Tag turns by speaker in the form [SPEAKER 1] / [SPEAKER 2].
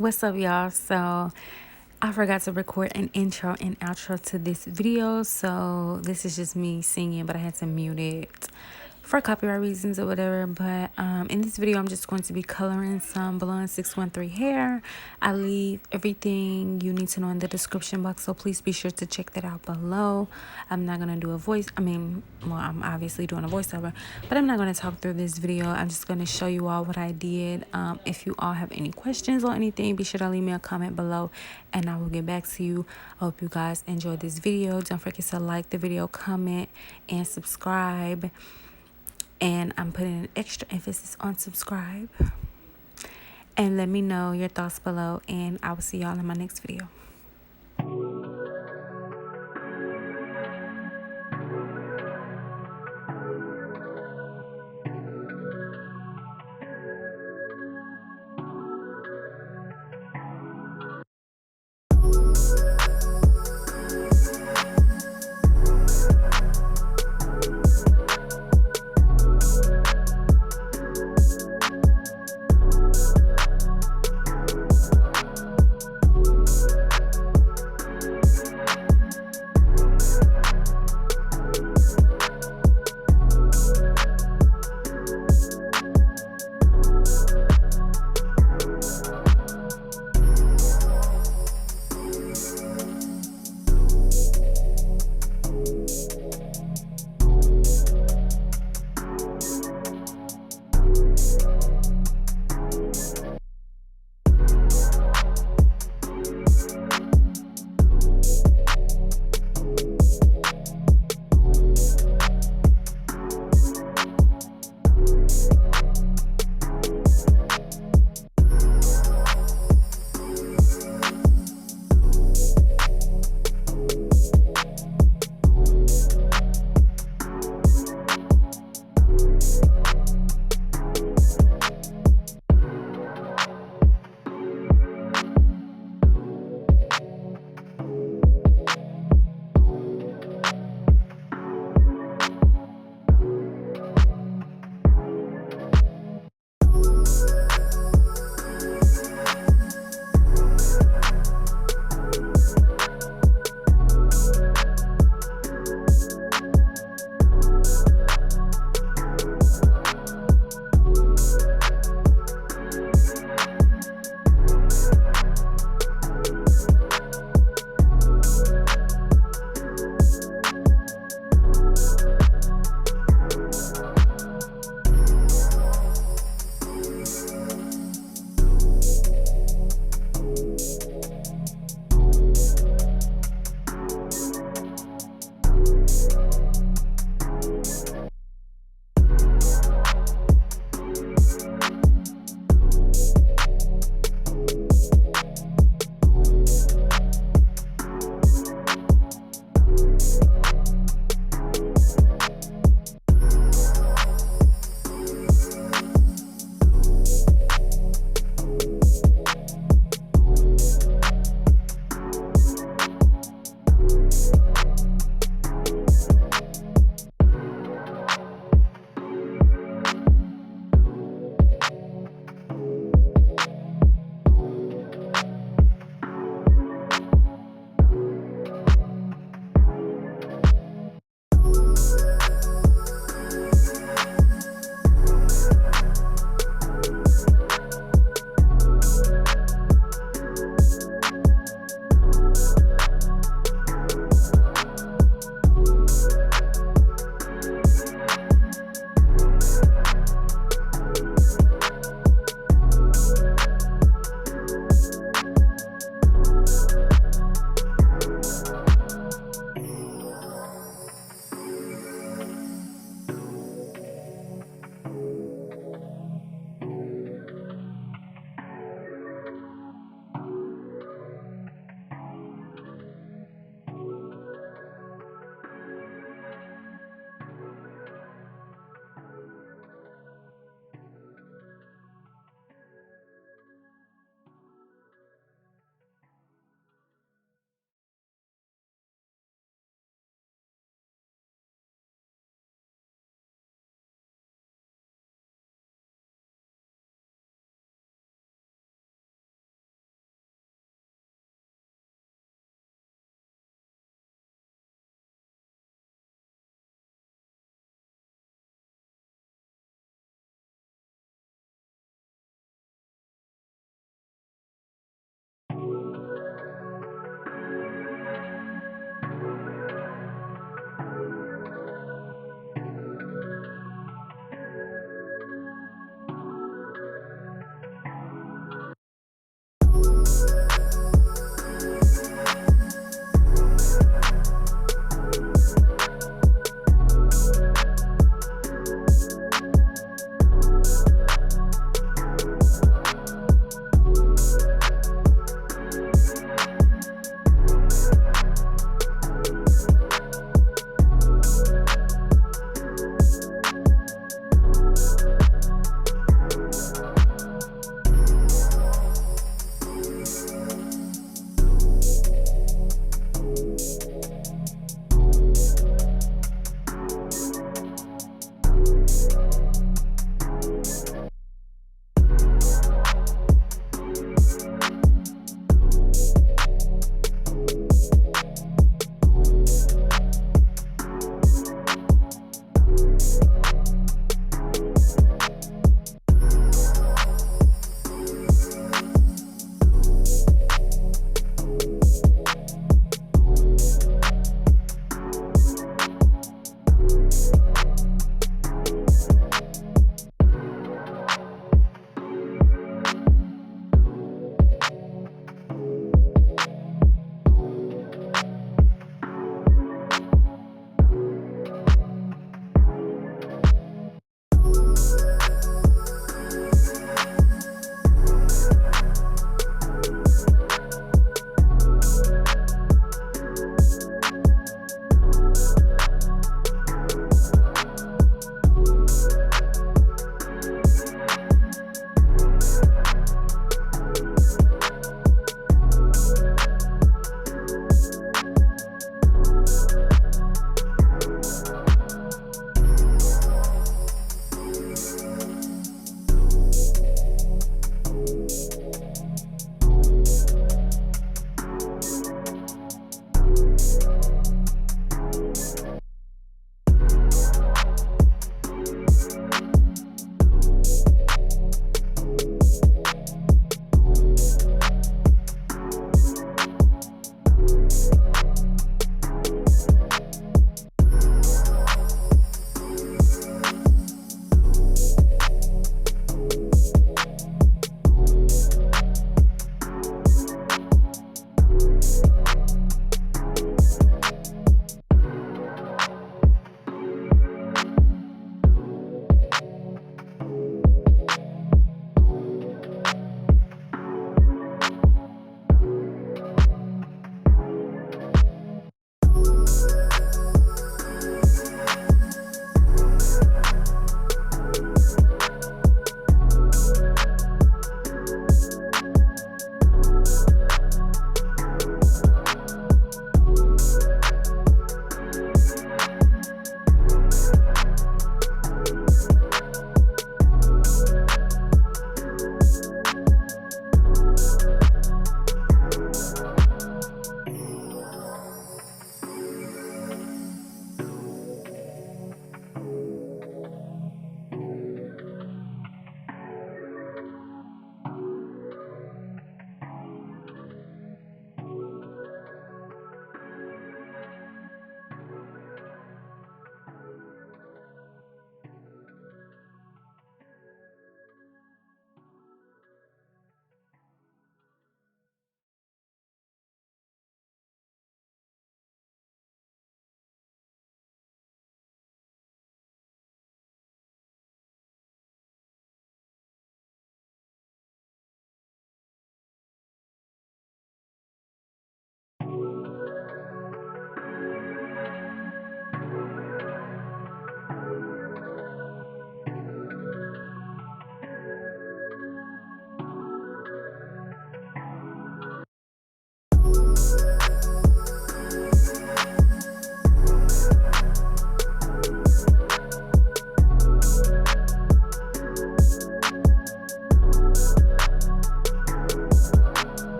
[SPEAKER 1] What's up, y'all? So I forgot to record an intro and outro to this video, so this is just me singing, but I had to mute it for copyright reasons or whatever. But in this video I'm just going to be coloring some blonde 613 hair. I leave everything you need to know in the description box, so please be sure to check that out below. I'm not gonna do a voice, well, I'm obviously doing a voiceover, but I'm not gonna talk through this video. I'm just gonna show you all what I did. If you all have any questions or anything, be sure to leave me a comment below and I will get back to you. I hope you guys enjoyed this video. Don't forget to like the video, comment, and subscribe. And I'm putting an extra emphasis on subscribe. And let me know your thoughts below, and I will see y'all in my next video.